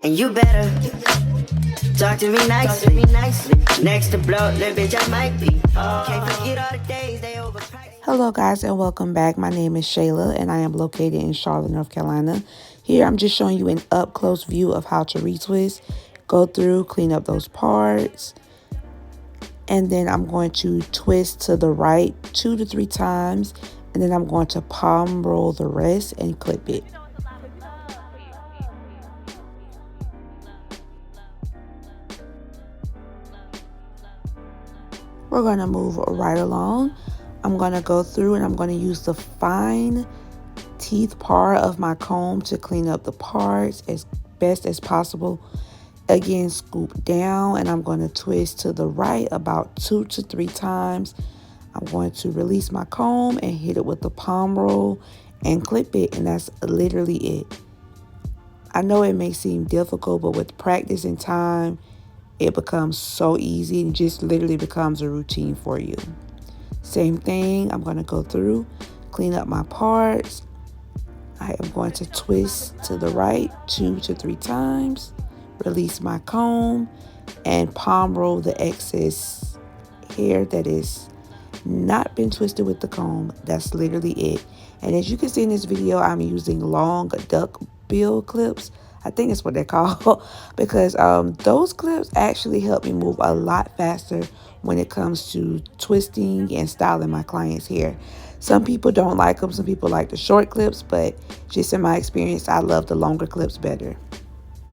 And you better talk to me nicely. Next to blow, little bitch, I might be. Can't forget all the days they overpriced. Hello guys and welcome back. My name is Shayla and I am located in Charlotte, North Carolina. Here I'm just showing you an up close view of how to retwist. Go through, clean up those parts, and then I'm going to twist to the right 2 to 3 times, and then I'm going to palm roll the rest and clip it. We're going to move right along. I'm going to go through and I'm going to use the fine teeth part of my comb to clean up the parts as best as possible. Again, scoop down and I'm going to twist to the right about 2 to 3 times. I'm going to release my comb and hit it with the palm roll and clip it, and that's literally it. I know it may seem difficult, but with practice and time, it becomes so easy and just literally becomes a routine for you. Same thing, I'm going to go through, clean up my parts. I am going to twist to the right 2 to 3 times, release my comb, and palm roll the excess hair that is not been twisted with the comb. That's literally it. And as you can see in this video, I'm using long duck bill clips. I think that's what they're called because those clips actually help me move a lot faster when it comes to twisting and styling my clients' hair. Some people don't like them. Some people like the short clips, but just in my experience, I love the longer clips better.